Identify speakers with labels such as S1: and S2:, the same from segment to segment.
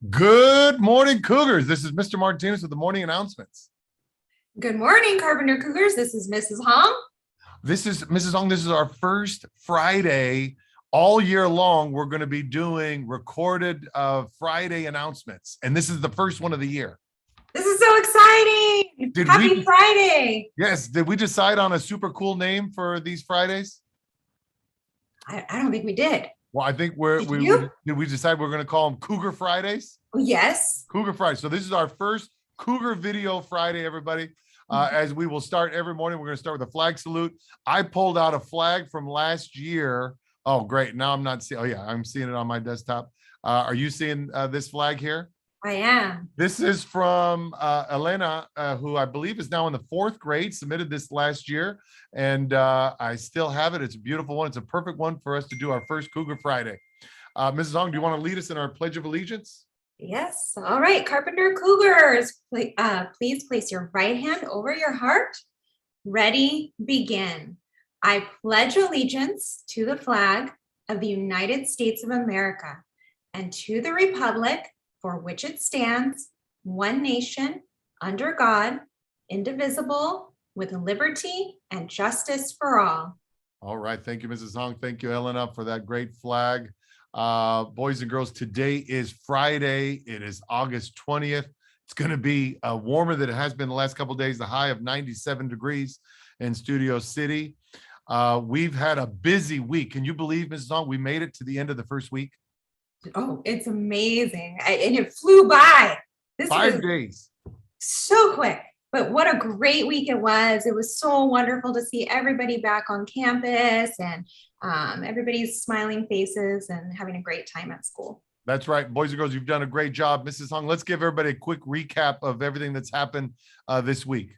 S1: Good morning, Cougars. This is Mr. Martinez with the morning announcements.
S2: Good morning, Carpenter Cougars. This is Mrs. Hong.
S1: This is Mrs. Hong. This is our first Friday all year long. We're going to be doing recorded Friday announcements, and this is the first one of the year.
S2: This is so exciting. Happy Friday.
S1: Yes. Did we decide on a super cool name for these Fridays?
S2: I don't think we did.
S1: Well, I think did we decide we're going to call them Cougar Fridays?
S2: Yes.
S1: Cougar Fridays. So this is our first Cougar Video Friday, everybody. As we will start every morning, we're going to start with a flag salute. I pulled out a flag from last year. Oh, great. Now I'm not seeing. Oh, yeah, I'm seeing it on my desktop. Are you seeing this flag here?
S2: I am.
S1: This is from Elena, who I believe is now in the 4th grade, submitted this last year. And I still have it. It's a beautiful one. It's a perfect one for us to do our first Cougar Friday. Mrs. Hong, do you want to lead us in our Pledge of Allegiance?
S2: Yes. All right, Carpenter Cougars, please place your right hand over your heart. Ready, begin. I pledge allegiance to the flag of the United States of America and to the republic for which it stands, one nation, under God, indivisible, with liberty and justice for all.
S1: All right. Thank you, Mrs. Hong. Thank you, Elena, for that great flag. Boys and girls, today is Friday. It is August 20th. It's going to be warmer than it has been the last couple of days, the high of 97 degrees in Studio City. We've had a busy week. Can you believe, Mrs. Hong, we made it to the end of the first week?
S2: Oh, it's amazing. And it flew by.
S1: This 5 days.
S2: So quick. But what a great week it was. It was so wonderful to see everybody back on campus and everybody's smiling faces and having a great time at school.
S1: That's right. Boys and girls, you've done a great job. Mrs. Hong, let's give everybody a quick recap of everything that's happened this week.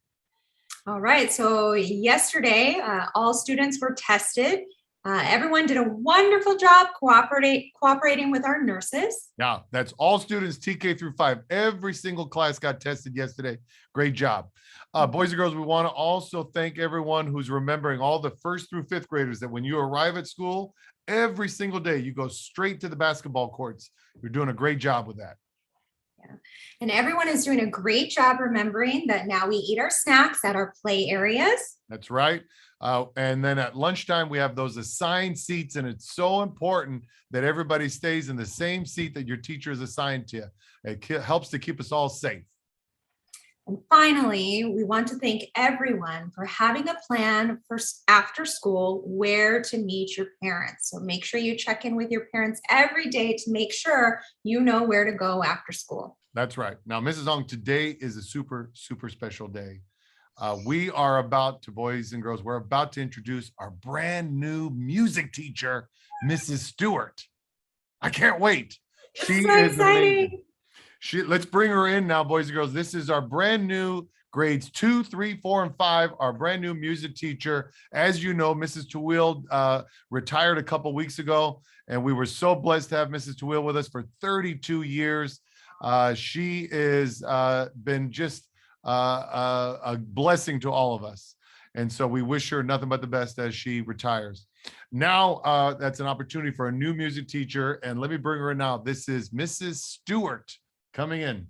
S2: All right. So yesterday, all students were tested. Everyone did a wonderful job cooperating with our nurses.
S1: Yeah, that's all students TK through 5. Every single class got tested yesterday. Great job. Boys and girls, we want to also thank everyone who's remembering all the 1st through 5th graders that when you arrive at school, every single day, you go straight to the basketball courts. You're doing a great job with that.
S2: Yeah. And everyone is doing a great job remembering that now we eat our snacks at our play areas.
S1: That's right. And then at lunchtime, we have those assigned seats, and it's so important that everybody stays in the same seat that your teacher is assigned to. It helps to keep us all safe.
S2: And finally, we want to thank everyone for having a plan for after school where to meet your parents. So make sure you check in with your parents every day to make sure you know where to go after school.
S1: That's right. Now, Mrs. Hong, today is a super, super special day. We are about to, boys and girls, we're about to introduce our brand new music teacher, Mrs. Stewart. I can't wait. She
S2: so
S1: is
S2: exciting.
S1: Amazing. Let's bring her in now, boys and girls. This is our brand new grades 2, 3, 4, and 5, our brand new music teacher. As you know, Mrs. Tawil retired a couple weeks ago, and we were so blessed to have Mrs. Tawil with us for 32 years. She is been just a blessing to all of us. And so we wish her nothing but the best as she retires. Now, that's an opportunity for a new music teacher. And let me bring her in now. This is Mrs. Stewart coming in.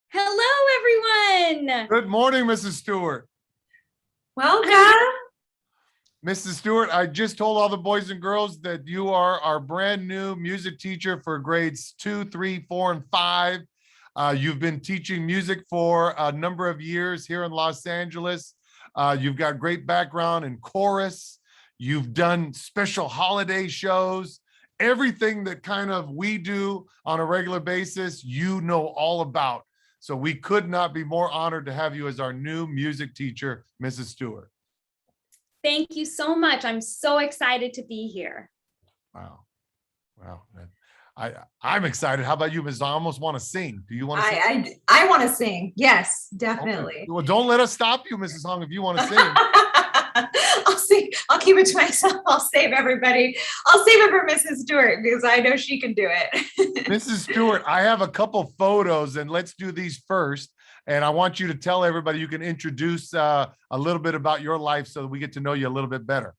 S3: Hello, everyone.
S1: Good morning, Mrs. Stewart.
S2: Welcome.
S1: Mrs. Stewart, I just told all the boys and girls that you are our brand new music teacher for grades 2, 3, 4, and 5. You've been teaching music for a number of years here in Los Angeles. You've got great background in chorus. You've done special holiday shows. Everything that kind of we do on a regular basis, you know all about. So we could not be more honored to have you as our new music teacher, Mrs. Stewart.
S3: Thank you so much. I'm so excited to be here.
S1: Wow. Wow. I'm excited. How about you, Ms. I almost want to sing. Do you want to sing?
S2: I want to sing. Yes, definitely.
S1: Okay. Well, don't let us stop you, Mrs. Hong, if you want to sing.
S2: I'll sing. I'll keep it to myself. I'll save everybody. I'll save it for Mrs. Stewart because I know she can do it.
S1: Mrs. Stewart, I have a couple photos, and let's do these first. And I want you to tell everybody, you can introduce a little bit about your life so that we get to know you a little bit better.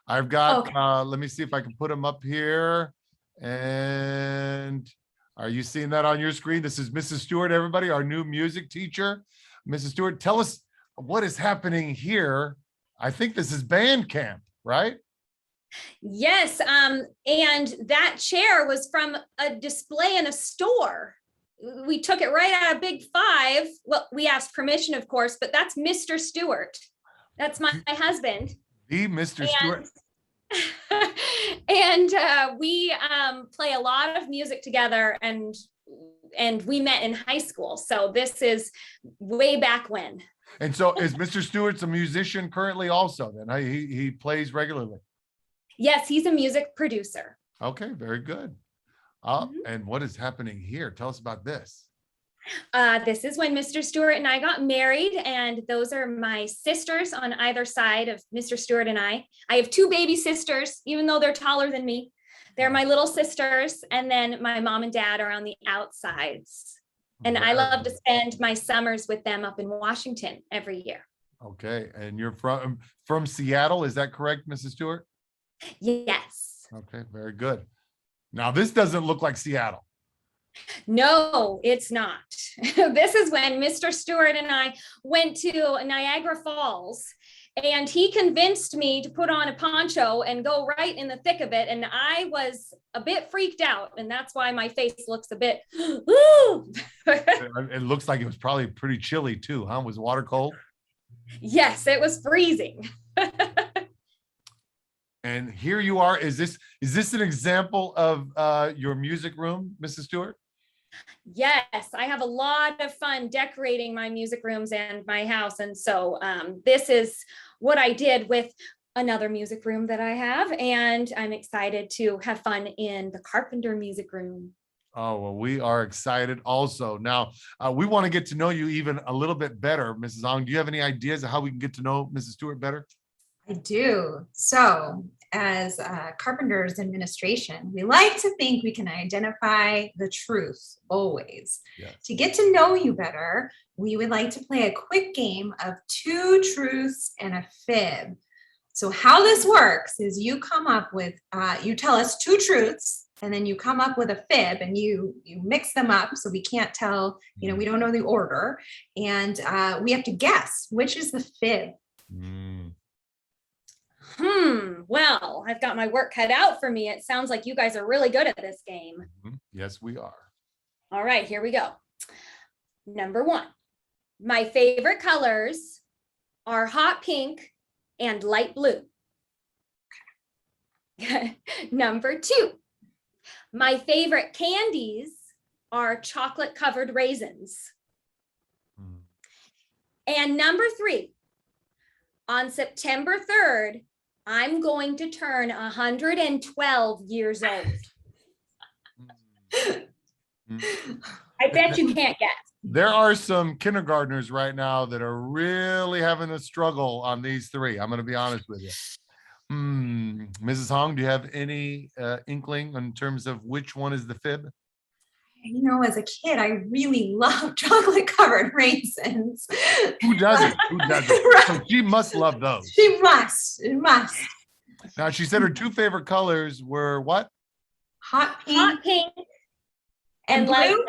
S1: I've got,
S2: Okay.
S1: let me see if I can put them up here. And are you seeing that on your screen? This is Mrs. Stewart, everybody, our new music teacher. Mrs. Stewart, tell us what is happening here. I think this is band camp, right?
S3: Yes, and that chair was from a display in a store. We took it right out of Big Five. Well, we asked permission, of course, but that's Mr. Stewart. That's my husband.
S1: The Mr. Stewart.
S3: And we play a lot of music together, and we met in high school. So this is way back when.
S1: And so is Mr. Stewart's a musician currently also then? He plays regularly.
S3: Yes, he's a music producer.
S1: Okay, very good. And what is happening here? Tell us about this.
S3: This is when Mr. Stewart and I got married, and those are my sisters on either side of Mr. Stewart and I. I have two baby sisters, even though they're taller than me. They're my little sisters, and then my mom and dad are on the outsides. And I love to spend my summers with them up in Washington every year.
S1: Okay, and you're from Seattle, is that correct, Mrs. Stewart?
S3: Yes.
S1: Okay, very good. Now this doesn't look like Seattle.
S3: No, it's not. This is when Mr. Stewart and I went to Niagara Falls, and he convinced me to put on a poncho and go right in the thick of it. And I was a bit freaked out, and that's why my face looks a bit, ooh.
S1: It looks like it was probably pretty chilly too, huh? Was the water cold?
S3: Yes, it was freezing.
S1: And here you are. Is this an example of your music room, Mrs. Stewart?
S3: Yes, I have a lot of fun decorating my music rooms and my house. And so this is what I did with another music room that I have. And I'm excited to have fun in the Carpenter music room.
S1: Oh, well, we are excited also. Now, we want to get to know you even a little bit better, Mrs. Hong. Do you have any ideas of how we can get to know Mrs. Stewart better?
S2: I do. So as Carpenter's administration, we like to think we can identify the truth always.
S1: Yes.
S2: To get to know you better, we would like to play a quick game of 2 truths and a fib. So how this works is you come up with, you tell us 2 truths, and then you come up with a fib, and you mix them up so we can't tell, we don't know the order, and we have to guess which is the fib.
S3: Well, I've got my work cut out for me. It sounds like you guys are really good at this game.
S1: Yes, we are. All
S3: right, here we go. Number 1, my favorite colors are hot pink and light blue. Number 2, my favorite candies are chocolate covered raisins. And number 3, on September 3rd, I'm going to turn 112 years old. I bet you can't guess.
S1: There are some kindergartners right now that are really having a struggle on these 3. I'm going to be honest with you. Mrs. Hong, do you have any inkling in terms of which one is the fib?
S2: As a kid, I really love chocolate covered raisins.
S1: Who doesn't? Who doesn't?
S2: Right.
S1: So she must love those.
S2: She must.
S1: Now, she said her 2 favorite colors were what?
S2: Hot pink
S3: and
S2: blue?
S3: light blue.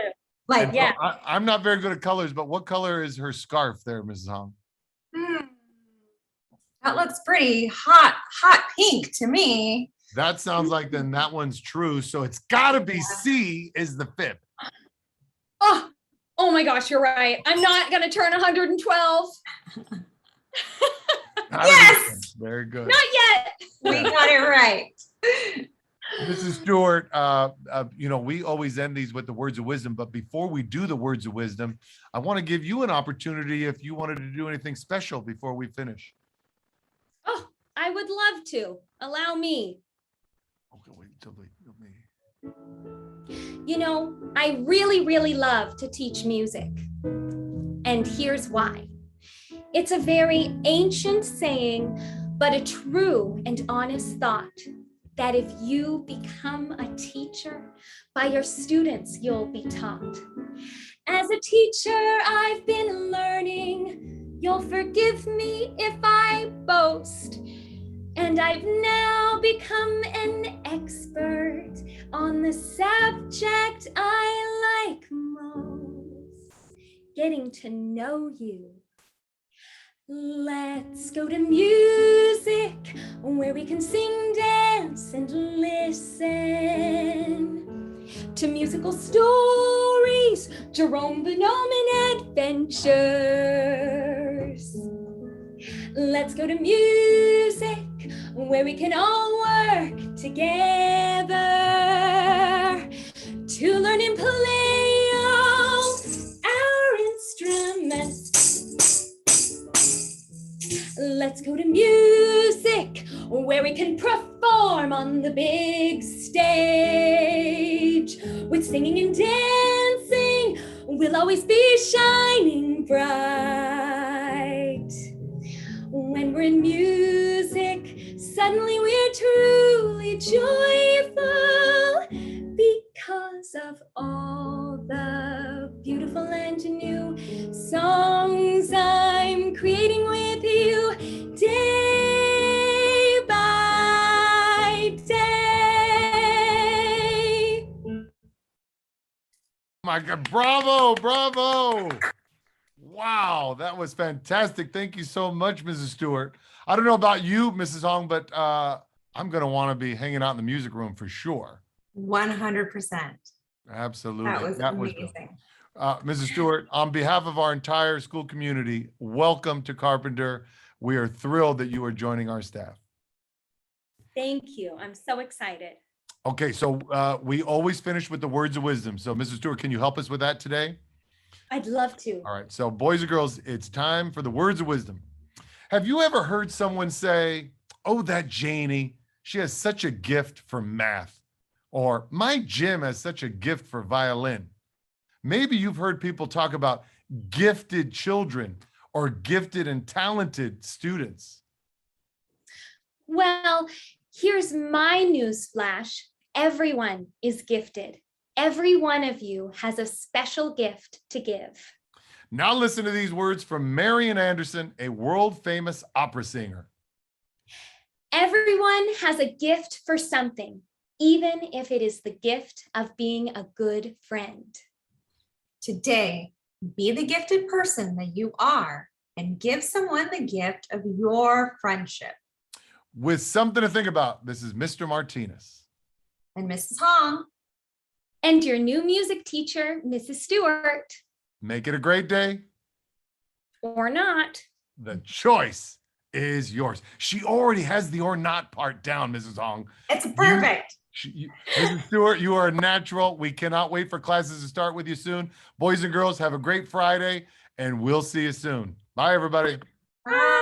S2: Like,
S3: yeah.
S1: I'm not very good at colors, but what color is her scarf there, Mrs. Hong?
S2: That looks pretty hot pink to me.
S1: That sounds like then that one's true. So it's got to be C is the fib.
S3: Oh my gosh, you're right. I'm not going to turn 112.
S2: Yes.
S1: Very good.
S3: Not yet.
S2: We got it right.
S1: Mrs. Stewart, we always end these with the words of wisdom, but before we do the words of wisdom, I want to give you an opportunity if you wanted to do anything special before we finish.
S3: Oh, I would love to. Allow me.
S1: Okay, wait.
S3: I really, really love to teach music. And here's why. It's a very ancient saying, but a true and honest thought, that if you become a teacher, by your students you'll be taught. As a teacher, I've been learning. You'll forgive me if I boast. And I've now become an expert on the subject I like most, getting to know you. Let's go to music, where we can sing, dance, and listen to musical stories, Jerome Bonhomme adventures. Let's go to music, where we can all work together to learn and play all our instruments. Let's go to music, where we can perform on the big stage. With singing and dancing, we'll always be shining bright. When we're in music, suddenly we're truly joyful because of all the beautiful and new songs I'm creating with you day by day.
S1: My God, bravo, bravo. Wow, that was fantastic. Thank you so much, Mrs. Stewart. I don't know about you, Mrs. Hong, but I'm going to want to be hanging out in the music room for sure.
S2: 100%.
S1: Absolutely.
S2: That was amazing.
S1: Mrs. Stewart, on behalf of our entire school community, welcome to Carpenter. We are thrilled that you are joining our staff.
S3: Thank you. I'm so excited.
S1: Okay, so we always finish with the words of wisdom. So, Mrs. Stewart, can you help us with that today?
S3: I'd love to.
S1: All right, so boys and girls, it's time for the words of wisdom. Have you ever heard someone say, "Oh, that Janie, she has such a gift for math," or "My Jim has such a gift for violin"? Maybe you've heard people talk about gifted children or gifted and talented students.
S3: Well, here's my news flash. Everyone is gifted. Every one of you has a special gift to give.
S1: Now listen to these words from Marian Anderson, a world-famous opera singer.
S3: Everyone has a gift for something, even if it is the gift of being a good friend.
S2: Today, be the gifted person that you are and give someone the gift of your friendship.
S1: With something to think about, this is Mr. Martinez.
S2: And Mrs. Hong.
S3: And your new music teacher, Mrs. Stewart.
S1: Make it a great day.
S3: Or not.
S1: The choice is yours. She already has the or not part down, Mrs. Hong.
S2: It's perfect.
S1: Mrs. Stewart, you are a natural. We cannot wait for classes to start with you soon. Boys and girls, have a great Friday, and we'll see you soon. Bye, everybody.
S2: Bye.